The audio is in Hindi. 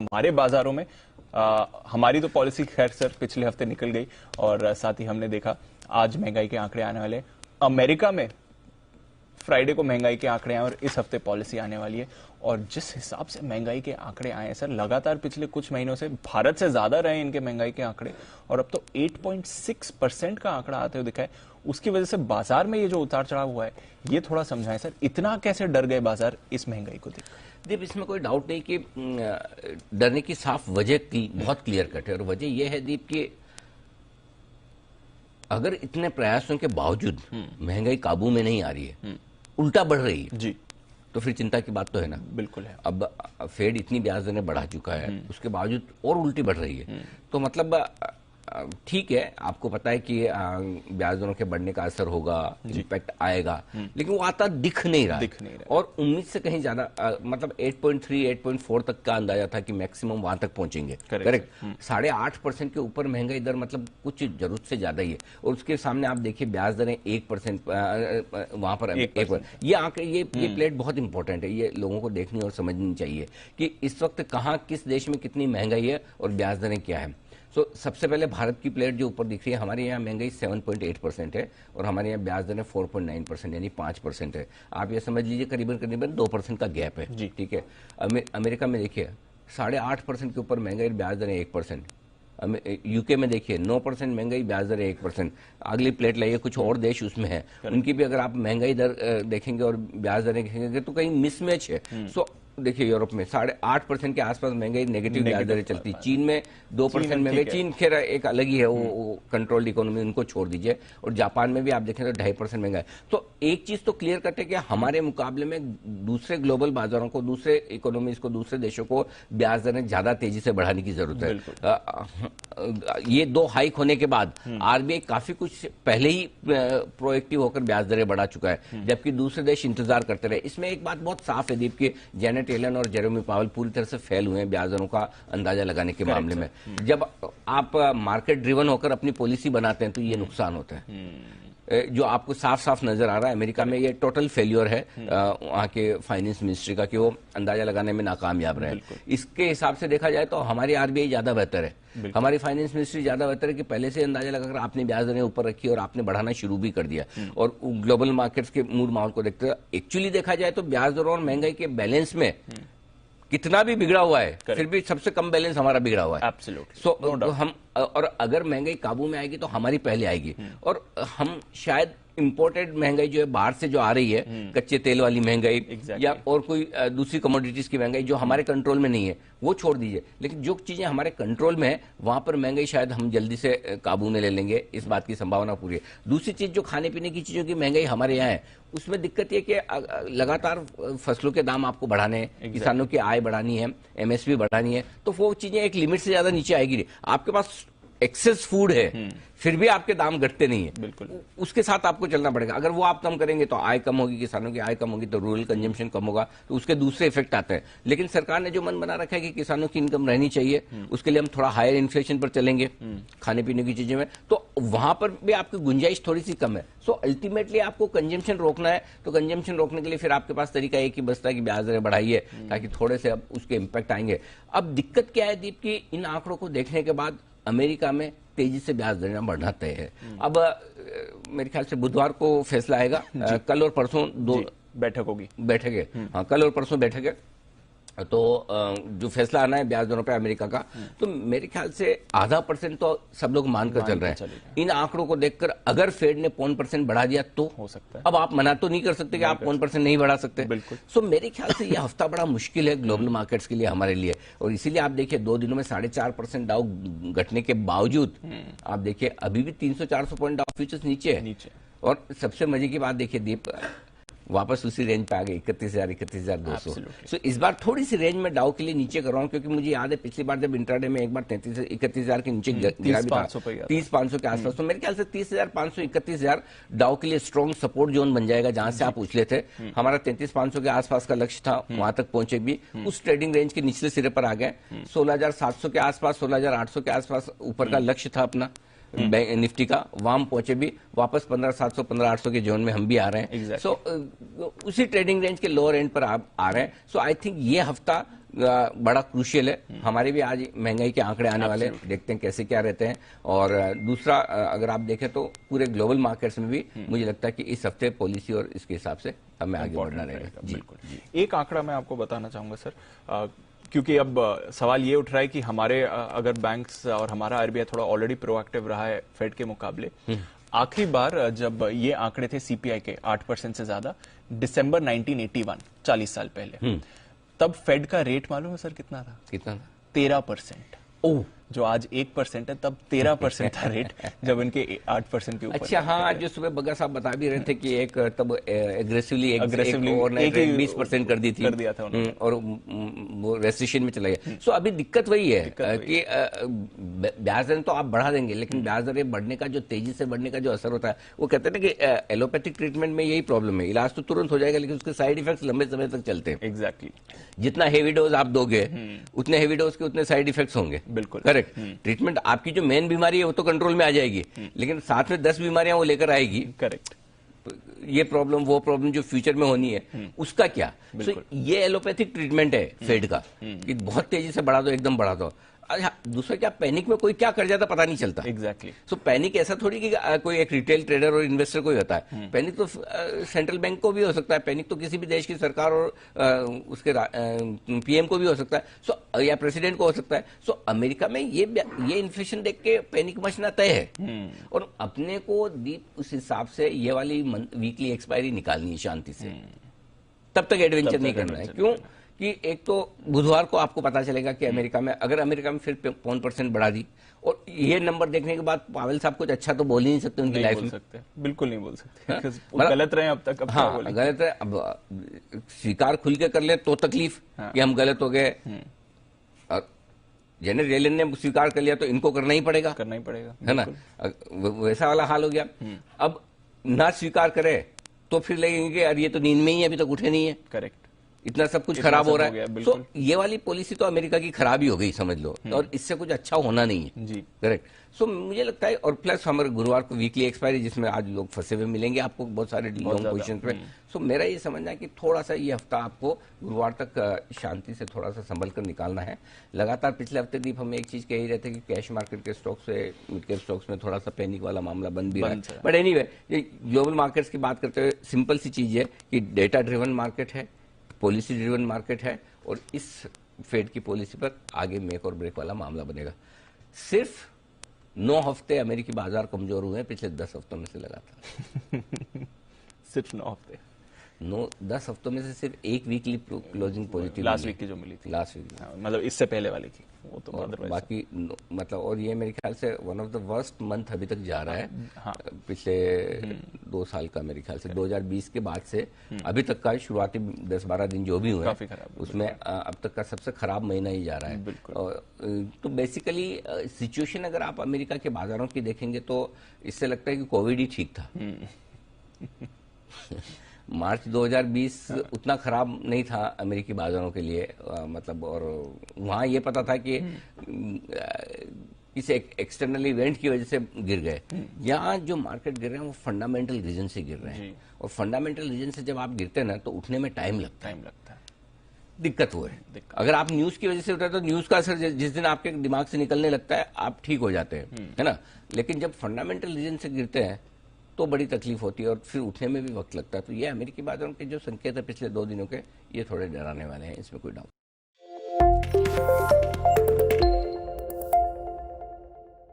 हमारे बाजारों में हमारी तो पॉलिसी खैर सर पिछले हफ्ते निकल गई और साथ ही हमने देखा आज महंगाई के आंकड़े आने वाले। अमेरिका में फ्राइडे को महंगाई के आंकड़े आए और इस हफ्ते पॉलिसी आने वाली है। और जिस हिसाब से महंगाई के आंकड़े आए हैं सर, लगातार पिछले कुछ महीनों से भारत से ज्यादा रहे इनके महंगाई के आंकड़े और अब तो 8.6% का आंकड़ा आते हुए दिखा है। उसकी वजह से बाजार में ये जो उतार चढ़ाव हुआ है, ये थोड़ा समझाएं सर, इतना कैसे डर गए बाजार इस महंगाई को देख? दीप, इसमें कोई डाउट नहीं कि डरने की साफ वजह की बहुत क्लियर कट है। और वजह यह है दीप कि अगर इतने प्रयासों के बावजूद महंगाई काबू में नहीं आ रही है, उल्टा बढ़ रही है जी, तो फिर चिंता की बात तो है ना। बिल्कुल है। अब फेड इतनी ब्याज दरें बढ़ा चुका है, उसके बावजूद और उल्टी बढ़ रही है, तो मतलब ठीक है, आपको पता है कि ब्याज दरों के बढ़ने का असर होगा, इम्पैक्ट आएगा, लेकिन वो आता दिख नहीं रहा। और उम्मीद से कहीं ज्यादा मतलब 8.3 8.4 तक का अंदाजा था कि मैक्सिमम वहां तक पहुंचेंगे। करेक्ट 8.5% के ऊपर महंगाई दर मतलब कुछ जरूरत से ज्यादा ही है। और उसके सामने आप देखिए ब्याज दरें 1% वहां पर 1%। ये आंकड़े ये प्लेट बहुत इंपॉर्टेंट है, ये लोगों को देखनी और समझनी चाहिए कि इस वक्त कहाँ किस देश में कितनी महंगाई है और ब्याज दरें क्या है। सबसे पहले भारत की प्लेट जो ऊपर दिख रही है, हमारे यहाँ महंगाई 7.8% है और हमारे यहाँ ब्याज दरें 4.9% यानी 5% है। आप ये समझ लीजिए करीबन करीबन 2% का गैप है। ठीक है। अमेरिका में देखिए 8.5% के ऊपर महंगाई, ब्याज दरें 1%। यूके में देखिए 9% महंगाई, ब्याज दर 1%। अगली प्लेट लाइए, कुछ और देश उसमें है, उनकी भी अगर आप महंगाई दर देखेंगे और ब्याज दरें देखेंगे तो कहीं मिसमैच है। देखिए यूरोप में 8.5% के आसपास महंगाई, नेगेटिव ब्याज दरें चलती। चीन में 2% महंगाई, चीन खैर एक अलग ही है, वो कंट्रोल्ड इकोनॉमी, उनको छोड़ दीजिए। और जापान में भी आप देखें तो 2.5% महंगाई। तो एक चीज तो क्लियर कट है कि हमारे मुकाबले में दूसरे ग्लोबल बाजारों को, दूसरे इकोनॉमीज को, दूसरे देशों को ब्याज दरें ज्यादा तेजी से बढ़ाने की जरूरत है। ये 2 हाइक होने के बाद आरबीआई काफी कुछ पहले ही प्रोएक्टिव होकर ब्याज दरें बढ़ा चुका है, जबकि दूसरे देश इंतजार करते रहे। इसमें एक बात बहुत साफ है दीप की, जेनेट येलन और जेरेमी पावेल पूरी तरह से फेल हुए हैं ब्याज दरों का अंदाजा लगाने के मामले में। जब आप मार्केट ड्रिवन होकर अपनी पॉलिसी बनाते हैं तो ये नुकसान होता है, जो आपको साफ साफ नजर आ रहा है। अमेरिका में ये टोटल फेल्योर है वहां के फाइनेंस मिनिस्ट्री का कि वो अंदाजा लगाने में नाकामयाब रहे। इसके हिसाब से देखा जाए तो हमारी आरबीआई ज्यादा बेहतर है, हमारी फाइनेंस मिनिस्ट्री ज्यादा बेहतर है कि पहले से अंदाजा लगाकर आपने ब्याज दरें ऊपर रखी और आपने बढ़ाना शुरू भी कर दिया। और ग्लोबल मार्केट्स के मूड माहौल को देखते हुए एक्चुअली देखा जाए तो ब्याज दरों और महंगाई के बैलेंस में कितना भी बिगड़ा हुआ है, फिर भी सबसे कम बैलेंस हमारा बिगड़ा हुआ है। एब्सोल्युटली। तो हम, और अगर महंगाई काबू में आएगी तो हमारी पहले आएगी। और हम शायद इंपोर्टेड महंगाई जो है बाहर से जो आ रही है, कच्चे तेल वाली महंगाई या और कोई दूसरी कमोडिटीज की महंगाई जो हमारे कंट्रोल में नहीं है, वो छोड़ दीजिए। लेकिन जो चीजें हमारे कंट्रोल में है वहां पर महंगाई शायद हम जल्दी से काबू में ले लेंगे, इस बात की संभावना पूरी है। दूसरी चीज जो खाने पीने की चीजों की महंगाई हमारे यहाँ है, उसमें दिक्कत यह कि लगातार फसलों के दाम आपको बढ़ाने हैं, किसानों की आय बढ़ानी है, एमएसपी बढ़ानी है, तो वो चीजें एक लिमिट से ज्यादा नीचे आएगी नहीं। आपके पास एक्सेस फूड है फिर भी आपके दाम घटते नहीं है, बिल्कुल उसके साथ आपको चलना पड़ेगा। अगर वो आप कम करेंगे तो आय कम होगी, किसानों की आय कम होगी तो रूरल कंजम्पशन कम होगा, तो उसके दूसरे इफेक्ट आते हैं। लेकिन सरकार ने जो मन बना रखा है कि किसानों की इनकम रहनी चाहिए, उसके लिए हम थोड़ा हायर इन्फ्लेशन पर चलेंगे खाने पीने की चीजों में, तो वहां पर भी आपकी गुंजाइश थोड़ी सी कम है। सो अल्टीमेटली आपको कंजम्पशन रोकना है, तो कंजम्पशन रोकने के लिए फिर आपके पास तरीका एक ही बचता है कि ब्याज दरें बढ़ाइए, ताकि थोड़े से अब उसके इम्पैक्ट आएंगे। अब दिक्कत क्या है दीप की, इन आंकड़ों को देखने के बाद अमेरिका में तेजी से ब्याज दरें बढ़ना तय है। अब मेरे ख्याल से बुधवार को फैसला आएगा, कल और परसों 2 बैठक है। हाँ, कल और परसों बैठक है, तो जो फैसला आना है ब्याज दरों पे अमेरिका का, तो मेरे ख्याल से 0.5% तो सब लोग मानकर चल रहे हैं। इन आंकड़ों को देखकर अगर फेड ने 0.5% बढ़ा दिया तो हो सकता है। अब आप मना तो नहीं कर सकते कि आप 0.5% नहीं बढ़ा सकते, बिल्कुल। सो मेरे ख्याल से यह हफ्ता बड़ा मुश्किल है ग्लोबल मार्केट्स के लिए, हमारे लिए। और इसीलिए आप देखिए 2 दिनों में 4.5% डाउ घटने के बावजूद आप देखिए अभी भी 300-400 पॉइंट डाउ फ्यूचर्स नीचे है। और सबसे मजे की बात देखिए दीप, वापस उसी रेंज पे आ गए 31,000 31,200। सो इस बार थोड़ी सी रेंज में डाउ के लिए नीचे कर रहा हूं, क्योंकि मुझे याद है पिछली बार जब इंट्राडे में एक बार 31,000 के नीचे गिरा भी था, 30,500 के आसपास। तो मेरे ख्याल से 30,500 31,000 डाउ के लिए स्ट्रॉन्ग सपोर्ट जोन बन जाएगा, जहां से आप उछले थे। हमारा 33,500 के आसपास का लक्ष्य था, वहां तक पहुंचे भी, उस ट्रेडिंग रेंज के निचले सिरे पर आ गए। 16,700 के आसपास, 16,800 के आसपास ऊपर का लक्ष्य था अपना निफ्टी का, वहां पहुंचे भी, वापस 15,700 15,800 के जोन में हम भी आ रहे हैं। सो उसी ट्रेडिंग रेंज के लोअर एंड पर आप आ रहे हैं। सो आई थिंक ये हफ्ता बड़ा क्रूशियल है। हमारे भी आज महंगाई के आंकड़े आने वाले हैं, देखते हैं कैसे क्या रहते हैं। और दूसरा अगर आप देखें तो पूरे ग्लोबल मार्केट्स में भी मुझे लगता है कि इस हफ्ते पॉलिसी और इसके हिसाब से हमें आगे बढ़ना रहेगा। बिल्कुल। एक आंकड़ा मैं आपको बताना चाहूंगा सर, क्योंकि अब सवाल ये उठ रहा है कि हमारे अगर बैंक्स और हमारा आरबीआई थोड़ा ऑलरेडी प्रोएक्टिव रहा है फेड के मुकाबले। आखिरी बार जब ये आंकड़े थे सीपीआई के 8% से ज्यादा, दिसंबर 1981, 40 साल पहले, तब फेड का रेट मालूम है सर कितना था? कितना था? 13%। ओह, जो आज 1% है, तब 13% था रेट जब इनके 8% के ऊपर। अच्छा, हाँ, जो सुबह बग्गा साहब बता भी रहे थे कि एक तब एग्रेसिवली और 20% कर दी थी, कर दिया था उन्होंने, और वो रेस्ट्रिक्शन में चला गया। सो अभी दिक्कत वही है कि ब्याज दर तो आप बढ़ा देंगे, लेकिन ब्याज दरें बढ़ने का जो तेजी से बढ़ने का जो असर होता है, वो कहते हैं ना कि एलोपैथिक ट्रीटमेंट में यही प्रॉब्लम है, इलाज तो तुरंत हो जाएगा लेकिन उसके साइड इफेक्ट्स लंबे समय तक चलते हैं। एग्जैक्टली। जितना हेवी डोज आप दोगे उतने हेवी डोज के उतने साइड इफेक्ट्स होंगे। बिल्कुल करेक्ट। ट्रीटमेंट आपकी जो मेन बीमारी है वो तो कंट्रोल में आ जाएगी, लेकिन साथ में 10 बीमारियां वो लेकर आएगी। करेक्ट। ये प्रॉब्लम वो प्रॉब्लम जो फ्यूचर में होनी है उसका क्या? So, ये एलोपैथिक ट्रीटमेंट है फेड का कि बहुत तेजी से बढ़ा दो, एकदम बढ़ा दो। अच्छा, दूसरा क्या, पैनिक में कोई क्या कर जाता पता नहीं चलता। एग्जैक्टली। सो पैनिक ऐसा थोड़ी कि कोई एक रिटेल ट्रेडर और इन्वेस्टर को ही होता है। पैनिक तो सेंट्रल बैंक को भी हो सकता है, पैनिक तो किसी भी देश की सरकार और उसके पीएम को भी हो सकता है, सो या प्रेसिडेंट को हो सकता है। सो अमेरिका में ये इन्फ्लेशन देख के पैनिक मचना तय है, और अपने को दीप उस हिसाब से ये वाली वीकली एक्सपायरी निकालनी है शांति से, तब तक एडवेंचर नहीं करना है। क्यों कि एक तो बुधवार को आपको पता चलेगा कि अमेरिका में, अगर अमेरिका में फिर 0.5% बढ़ा दी, और ये नंबर देखने के बाद पावेल साहब कुछ अच्छा तो बोल ही नहीं सकते उनकी लाइफ में। बिल्कुल नहीं बोल सकते। मतलब गलत रहे अब तक। हाँ, गलत है। अब स्वीकार खुल के कर ले तो तकलीफ कि हम गलत हो गए, और जेनेरल येलेन ने स्वीकार कर लिया तो इनको करना ही पड़ेगा, है ना? वैसा वाला हाल हो गया। अब ना स्वीकार करे तो फिर लगेंगे कि यार ये तो नींद में ही अभी तक उठे नहीं है। करेक्ट। इतना सब कुछ खराब हो रहा है। सो ये वाली पॉलिसी तो अमेरिका की खराब ही हो गई समझ लो, और इससे कुछ अच्छा होना नहीं है जी। करेक्ट। सो मुझे लगता है, और प्लस हमारे गुरुवार को वीकली एक्सपायरी जिसमें आज लोग फंसे हुए मिलेंगे आपको बहुत सारे लॉन्ग पोजीशन पे। सो मेरा ये समझना है कि थोड़ा सा ये हफ्ता आपको गुरुवार तक शांति से थोड़ा सा संभल कर निकालना है। लगातार पिछले हफ्ते दीप हम एक चीज कह ही रहे थे कि कैश मार्केट के स्टॉक्स से मिड कैप स्टॉक्स में थोड़ा सा पैनिक वाला मामला बन भी रहा है। बट एनीवे, ग्लोबल मार्केट्स की बात करते हुए सिंपल सी चीज है कि डेटा ड्रिवन मार्केट है, पॉलिसी ड्रिवन मार्केट है, और इस फेड की पॉलिसी पर आगे मेक और ब्रेक वाला मामला बनेगा। सिर्फ 9 हफ्ते अमेरिकी बाजार कमजोर हुए हैं पिछले 10 हफ्तों में से लगातार। सिर्फ 9 हफ्ते, 10 हफ्तों में से सिर्फ एक weekly closing positive last week की जो मिली थी, लास्ट वीक, मतलब इससे पहले वाली की, वो तो बाकी मतलब, और ये मेरे ख्याल से one of the worst month अभी तक जा रहा है। हाँ। पिछले 2 साल का मेरे ख्याल से 2020 के बाद से अभी तक का शुरुआती 10-12 दिन जो भी हुए काफी खराब, उसमें अब तक का सबसे खराब महीना ही जा रहा है। तो बेसिकली सिचुएशन अगर आप अमेरिका के बाजारों की देखेंगे तो इससे लगता है कि कोविड ही ठीक था। मार्च 2020 उतना खराब नहीं था अमेरिकी बाजारों के लिए, मतलब, और वहां ये पता था कि किसी एक्सटर्नल इवेंट की वजह से गिर गए। यहाँ जो मार्केट गिर रहे हैं वो फंडामेंटल रीजन से गिर रहे हैं, और फंडामेंटल रीजन से जब आप गिरते हैं ना तो उठने में टाइम लगता है। दिक्कत हो है। अगर आप न्यूज की वजह से उठे तो न्यूज का असर जिस दिन आपके दिमाग से निकलने लगता है आप ठीक हो जाते हैं, है ना? लेकिन जब फंडामेंटल रीजन से गिरते हैं तो बड़ी तकलीफ होती है, और फिर उठने में भी वक्त लगता है। तो ये अमेरिकी बाजारों के जो संकेत है पिछले 2 दिनों के, ये थोड़े डराने वाले हैं, इसमें कोई डाउट।